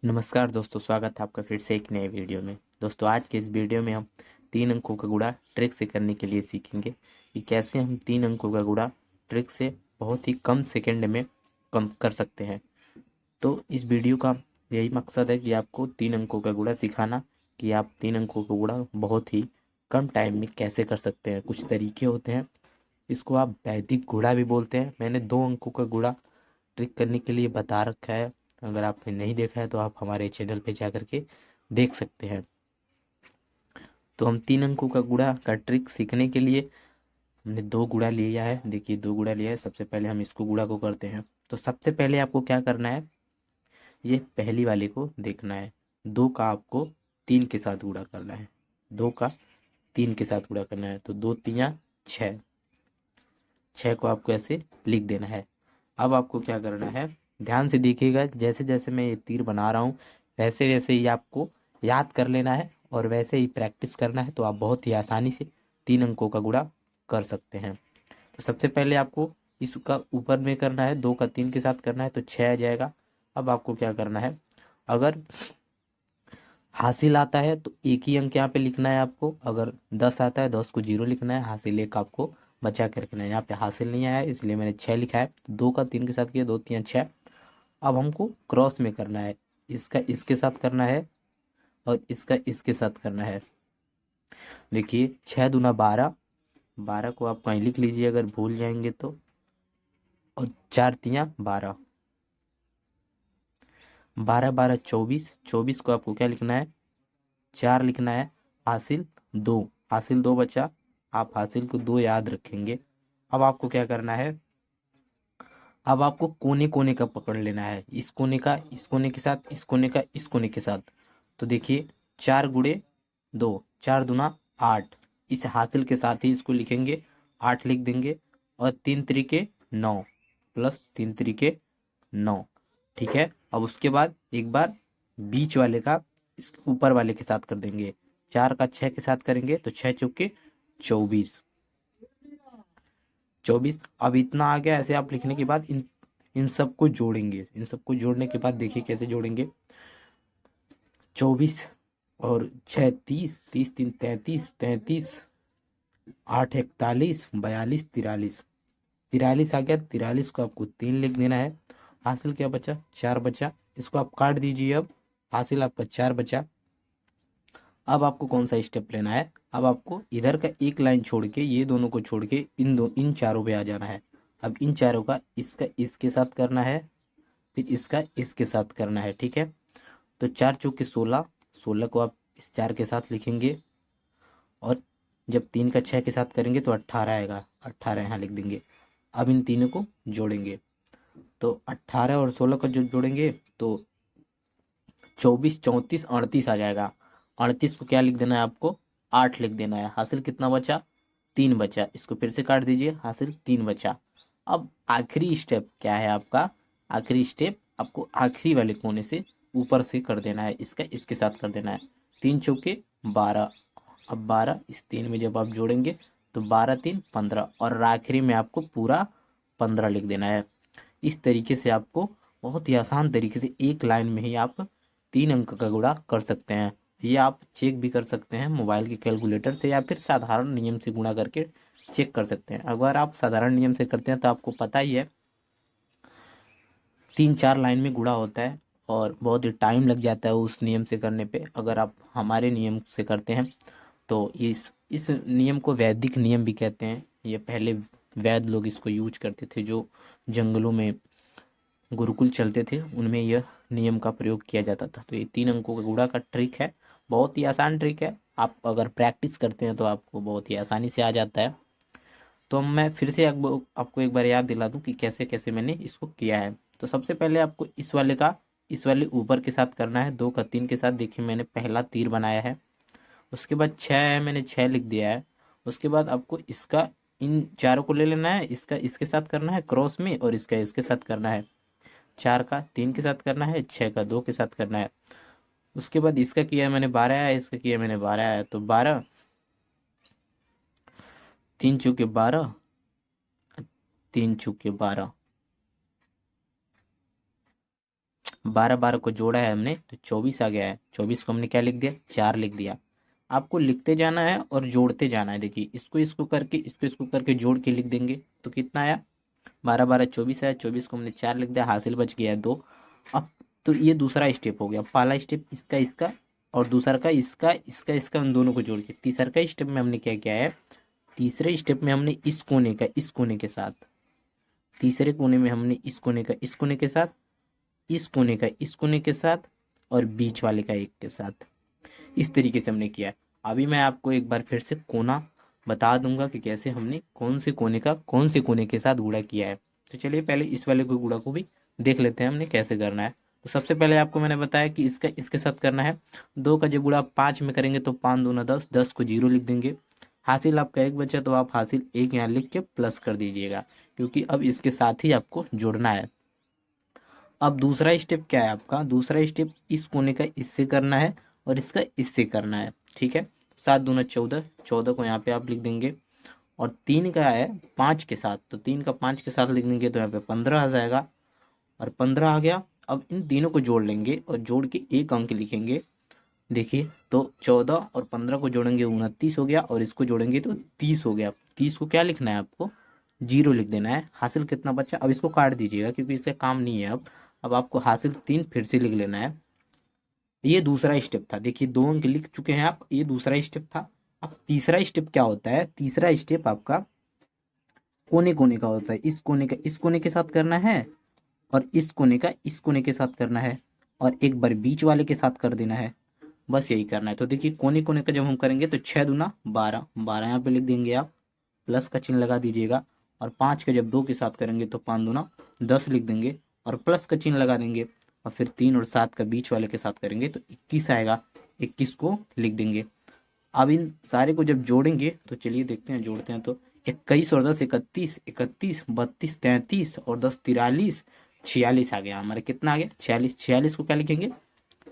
नमस्कार दोस्तों, स्वागत है आपका फिर से एक नए वीडियो में। दोस्तों, आज के इस वीडियो में हम 3 अंकों का गुणा ट्रिक से करने के लिए सीखेंगे कि कैसे हम 3 अंकों का गुणा ट्रिक से बहुत ही कम सेकंड में कम कर सकते हैं। तो इस वीडियो का यही मकसद है कि आपको 3 अंकों का गुणा सिखाना, कि आप 3 अंकों का गुणा बहुत ही कम टाइम में कैसे कर सकते हैं। कुछ तरीके होते हैं, इसको आप वैदिक गुणा भी बोलते हैं। मैंने 2 अंकों का गुणा ट्रिक करने के लिए बता रखा है। अगर आपने नहीं देखा है तो आप हमारे चैनल पे जा करके देख सकते हैं। तो हम 3 अंकों का गुणा का ट्रिक सीखने के लिए हमने 2 गुणा लिया है। देखिए, 2 गुणा लिया है। सबसे पहले हम इसको गुणा को करते हैं। तो सबसे पहले आपको क्या करना है, ये पहली वाले को देखना है। 2 का आपको 3 के साथ गुणा करना है। 2 का 3 के साथ गुणा करना है। तो 2 3 6, 6 को आपको ऐसे लिख देना है। अब आपको क्या करना है, ध्यान से देखिएगा। जैसे जैसे मैं ये तीर बना रहा हूँ वैसे वैसे ही आपको याद कर लेना है और वैसे ही प्रैक्टिस करना है, तो आप बहुत ही आसानी से 3 अंकों का गुणा कर सकते हैं। तो सबसे पहले आपको इसका ऊपर में करना है, 2 का 3 के साथ करना है तो 6 आ जाएगा। अब आपको क्या करना है, अगर हासिल आता है तो एक ही अंक यहाँ पे लिखना है आपको। अगर 10 आता है 10 को 0 लिखना है, हासिल 1 आपको बचा के रखना है। यहाँ पे हासिल नहीं आया है इसलिए मैंने 6 लिखा है। 2 का 3 के साथ किया, 2 3 6। अब हमको क्रॉस में करना है, इसका इसके साथ करना है और इसका इसके साथ करना है। देखिए, 6 दूना 12, 12 को आप कहीं लिख लीजिए अगर भूल जाएंगे तो। और 4 3 12, 12 12 24, 24 को आपको क्या लिखना है, 4 लिखना है। हासिल 2, हासिल 2 बचा। आप हासिल को 2 याद रखेंगे। अब आपको क्या करना है, अब आपको कोने कोने का पकड़ लेना है। इस कोने का इस कोने के साथ, इस कोने का इस कोने के साथ। तो देखिए, 4 गुणे 2, 4 दूना 8। इस हासिल के साथ ही इसको लिखेंगे, 8 लिख देंगे। और 3 त्रिके 9 प्लस 3 त्रिके 9। ठीक है। अब उसके बाद एक बार बीच वाले का इस ऊपर वाले के साथ कर देंगे। 4 का 6 के साथ करेंगे तो 6 चौके 24, 24। अब इतना आ गया। ऐसे आप लिखने के बाद इन इन सबको जोड़ेंगे। इन सबको जोड़ने के बाद देखिए कैसे जोड़ेंगे। 24 और 6 30, 30 3 33, 33 8 41 42 43, 43 आ गया। 43 को आपको 3 लिख देना है। हासिल क्या बचा, 4 बचा। इसको आप काट दीजिए। अब हासिल आपका 4 बचा। अब आपको कौन सा स्टेप लेना है, अब आपको इधर का एक लाइन छोड़ के, ये दोनों को छोड़ के इन चारों पे आ जाना है। अब इन चारों का इसका इसके साथ करना है, फिर इसका इसके साथ करना है। ठीक है। तो 4 चौके 16, 16 को आप इस 4 के साथ लिखेंगे। और जब 3 का 6 के साथ करेंगे तो 18 आएगा, 18 यहाँ लिख देंगे। अब इन तीनों को जोड़ेंगे तो 18 और 16 का जो जोड़ेंगे तो 24 34 38 आ जाएगा। 38 को क्या लिख देना है आपको, 8 लिख देना है। हासिल कितना बचा, 3 बचा। इसको फिर से काट दीजिए, हासिल 3 बचा। अब आखिरी स्टेप क्या है आपका, आखिरी स्टेप आपको आखिरी वाले कोने से ऊपर से कर देना है, इसका इसके साथ कर देना है। 3 चौके 12। अब 12 इस 3 में जब आप जोड़ेंगे तो 12 3 15, और आखिरी में आपको पूरा 15 लिख देना है। इस तरीके से आपको बहुत ही आसान तरीके से एक लाइन में ही आप 3 अंक का गुणा कर सकते हैं। ये आप चेक भी कर सकते हैं मोबाइल के कैलकुलेटर से, या फिर साधारण नियम से गुणा करके चेक कर सकते हैं। अगर आप साधारण नियम से करते हैं तो आपको पता ही है 3 4 लाइन में गुणा होता है और बहुत ही टाइम लग जाता है उस नियम से करने पे। अगर आप हमारे नियम से करते हैं तो इस नियम को वैदिक नियम भी कहते हैं। ये पहले वैद लोग इसको यूज करते थे, जो जंगलों में गुरुकुल चलते थे उनमें यह नियम का प्रयोग किया जाता था। तो ये 3 अंकों का गुणा का ट्रिक है, बहुत ही आसान ट्रिक है। आप अगर प्रैक्टिस करते हैं तो आपको बहुत ही आसानी से आ जाता है। तो मैं फिर से आपको एक बार याद दिला दूं कि कैसे कैसे मैंने इसको किया है। तो सबसे पहले आपको इस वाले ऊपर के साथ करना है, 2 का 3 के साथ। देखिए, मैंने पहला तीर बनाया है। उसके बाद 6 है, मैंने 6 लिख दिया है। उसके बाद आपको इसका इन चारों को ले लेना है, इसका इसके साथ करना है क्रॉस में, और इसका इसके साथ करना है। 4 का 3 के साथ करना है, 6 का 2 के साथ करना है। उसके बाद इसका किया मैंने 12 है, इसका किया मैंने 12 है। तो 12, 3 चौके 12, 3 चौके 12, 12 12 को जोड़ा है हमने तो 24 आ गया है। 24 को हमने क्या लिख दिया, 4 लिख दिया। आपको लिखते जाना है और जोड़ते जाना है। देखिए इसको इसको करके इसको करके जोड़ के लिख देंगे तो कितना आया, 12 12 24 आया। 24 को हमने 4 लिख दिया, हासिल बच गया है 2। अब तो ये दूसरा स्टेप हो गया। पहला स्टेप इसका इसका और दूसरा का इसका इसका इसका, उन दोनों को जोड़ के। तीसरा का स्टेप में हमने क्या किया है, तीसरे स्टेप में हमने इस कोने का इस कोने के साथ, तीसरे कोने में हमने इस कोने का इस कोने के साथ, इस कोने का इस कोने के साथ और बीच वाले का एक के साथ, इस तरीके से हमने किया है। अभी मैं आपको एक बार फिर से कोना बता दूंगा कि कैसे हमने कौन से कोने का कौन से कोने के साथ गुणा किया है। तो चलिए पहले इस वाले को गुणा को भी देख लेते हैं हमने कैसे करना है। तो सबसे पहले आपको मैंने बताया कि इसका इसके साथ करना है। 2 का जब गुणा 5 में करेंगे तो 5 दूना 10, 10 को 0 लिख देंगे। हासिल आपका 1 बचा तो आप हासिल 1 यहाँ लिख के प्लस कर दीजिएगा, क्योंकि अब इसके साथ ही आपको जोड़ना है। अब दूसरा स्टेप क्या है आपका, दूसरा स्टेप इस कोने का इससे करना है और इसका इससे करना है। ठीक है, 7 दूना 14, 14 को यहाँ पे आप लिख देंगे और 3 का है 5 के साथ, तो 3 का 5 के साथ लिख देंगे तो यहाँ पे 15 आ जाएगा और 15 आ गया। अब इन तीनों को जोड़ लेंगे और जोड़ के एक अंक लिखेंगे। देखिए तो 14 और 15 को जोड़ेंगे 29 हो गया और इसको जोड़ेंगे तो 30 हो गया। 30 को क्या लिखना है आपको, 0 लिख देना है। हासिल कितना बचा, अब इसको काट दीजिएगा क्योंकि इससे काम नहीं है। अब आपको हासिल 3 फिर से लिख लेना है। ये दूसरा स्टेप था। देखिए 2 अंक लिख चुके हैं आप, ये दूसरा स्टेप था। अब तीसरा स्टेप क्या होता है, तीसरा स्टेप आपका कोने कोने का होता है। इस कोने का इस कोने के साथ करना है और इस कोने का इस कोने के साथ करना है और एक बार बीच वाले के साथ कर देना है। बस यही करना है। तो देखिए कोने कोने का जब हम करेंगे तो 6 दूना 12, 12 यहाँ पे लिख देंगे आप, प्लस का चिन्ह लगा दीजिएगा। और 5 का जब 2 के साथ करेंगे तो 5 दूना 10 लिख देंगे और प्लस का चिन्ह लगा देंगे। और फिर 3 और 7 का बीच वाले के साथ करेंगे तो 21 आएगा, 21 को लिख देंगे। अब इन सारे को जब जोड़ेंगे तो चलिए देखते हैं, जोड़ते हैं तो 21 और 10 31, 31 32 33 और 10 43 46 आ गया हमारा। कितना आ गया, 46। 46 को क्या लिखेंगे,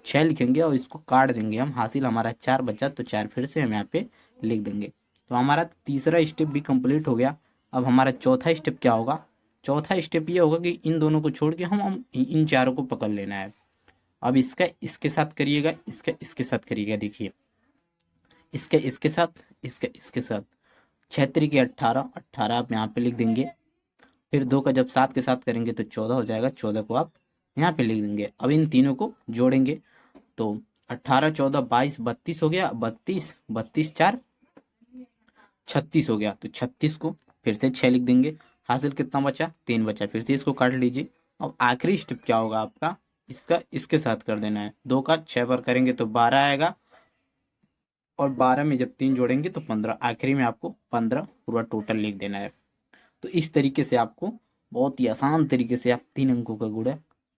6 लिखेंगे और इसको काट देंगे हम। हासिल हमारा 4 बचा तो 4 फिर से हम यहाँ पे लिख देंगे। तो हमारा तीसरा स्टेप भी कंप्लीट हो गया। अब हमारा चौथा स्टेप क्या होगा, चौथा स्टेप ये होगा कि इन दोनों को छोड़ के हम इन चारों को पकड़ लेना है। अब इसका इसके साथ करिएगा, इसका इसके साथ करिएगा। देखिए इसका इसके साथ, इसका इसके साथ, 6 त्रिक 18, 18 आप यहाँ पे लिख देंगे। फिर 2 का जब 7 के साथ करेंगे तो 14 हो जाएगा, 14 को आप यहाँ पे लिख देंगे। अब इन तीनों को जोड़ेंगे तो 18 14 22 32 हो गया, 32 32 4 36 हो गया। तो 36 को फिर से 6 लिख देंगे। हासिल कितना बचा, 3 बचा, फिर से इसको काट लीजिए। अब आखिरी स्टेप क्या होगा आपका, इसका इसके साथ कर देना है। 2 का 6 पर करेंगे तो 12 आएगा और 12 में जब 3 जोड़ेंगे तो 15, आखिरी में आपको 15 पूरा टोटल लिख देना है। तो इस तरीके से आपको बहुत ही आसान तरीके से आप 3 अंकों का गुणा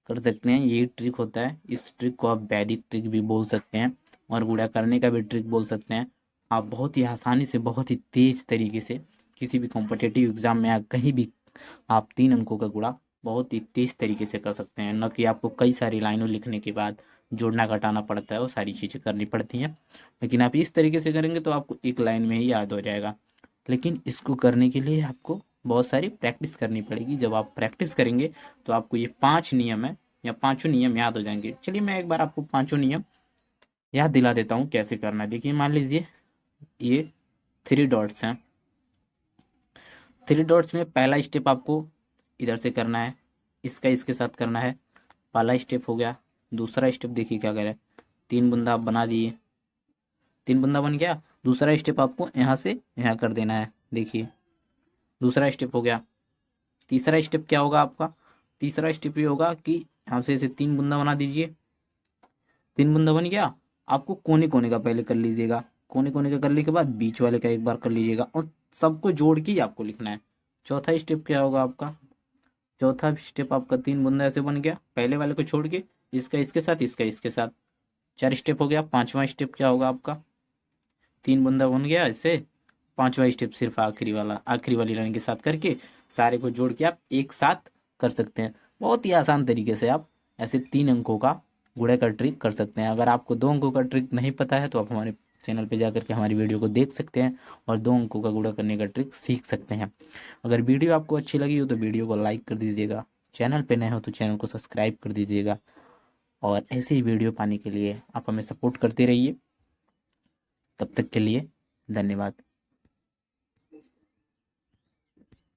कर सकते हैं। यही ट्रिक होता है। इस ट्रिक को आप वैदिक ट्रिक भी बोल सकते हैं और गुणा करने का भी ट्रिक बोल सकते हैं। आप बहुत ही आसानी से, बहुत ही तेज तरीके से किसी भी कॉम्पिटिटिव एग्जाम में या कहीं भी आप 3 अंकों का गुणा बहुत ही तेज तरीके से कर सकते हैं। न कि आपको कई सारी लाइनों लिखने के बाद जोड़ना घटाना पड़ता है, वो सारी चीज़ें करनी पड़ती हैं। लेकिन आप इस तरीके से करेंगे तो आपको एक लाइन में ही याद हो जाएगा। लेकिन इसको करने के लिए आपको बहुत सारी प्रैक्टिस करनी पड़ेगी। जब आप प्रैक्टिस करेंगे तो आपको ये 5 नियम है या 5 नियम याद हो जाएंगे। चलिए मैं एक बार आपको 5 नियम याद दिला देता हूँ कैसे करना है। देखिए मान लीजिए ये 3 डॉट्स हैं। 3 डॉट्स में पहला स्टेप आपको इधर से करना है, इसका इसके साथ करना है। पहला स्टेप हो गया। दूसरा स्टेप देखिए क्या करें, 3 बूंदा आप बना दिए, 3 बूंदा बन गया। दूसरा स्टेप आपको यहाँ से यहाँ कर देना है। देखिए दूसरा स्टेप हो गया। तीसरा स्टेप क्या होगा आपका, तीसरा स्टेप ये होगा कि यहाँ से इसे 3 बूंदा बना दीजिए। 3 बूंदा बन गया। आपको कोने कोने का पहले कर लीजिएगा, कोने कोने का करने के बाद बीच वाले का एक बार कर लीजिएगा और सबको जोड़ के ही आपको लिखना है। चौथा स्टेप क्या होगा आपका, चौथा स्टेप आपका 3 बूंदा ऐसे बन गया, पहले वाले को छोड़ के इसका इसके साथ, इसका इसके साथ। 4 स्टेप हो गया। 5वां स्टेप क्या होगा आपका, 3 बूंदा बन गया ऐसे, 5वां स्टेप सिर्फ आखिरी वाली लाइन के साथ करके सारे को जोड़ के आप एक साथ कर सकते हैं। बहुत ही आसान तरीके से आप ऐसे 3 अंकों का गुणा का ट्रिक कर सकते हैं। अगर आपको 2 अंकों का ट्रिक नहीं पता है तो आप हमारे चैनल पे जाकर के हमारी वीडियो को देख सकते हैं और 2 अंकों का गुणा करने का ट्रिक सीख सकते हैं। अगर वीडियो आपको अच्छी लगी हो तो वीडियो को लाइक कर दीजिएगा, चैनल पे नए हो तो चैनल को सब्सक्राइब कर दीजिएगा। और ऐसे ही वीडियो पाने के लिए आप हमें सपोर्ट करते रहिए। तब तक के लिए धन्यवाद।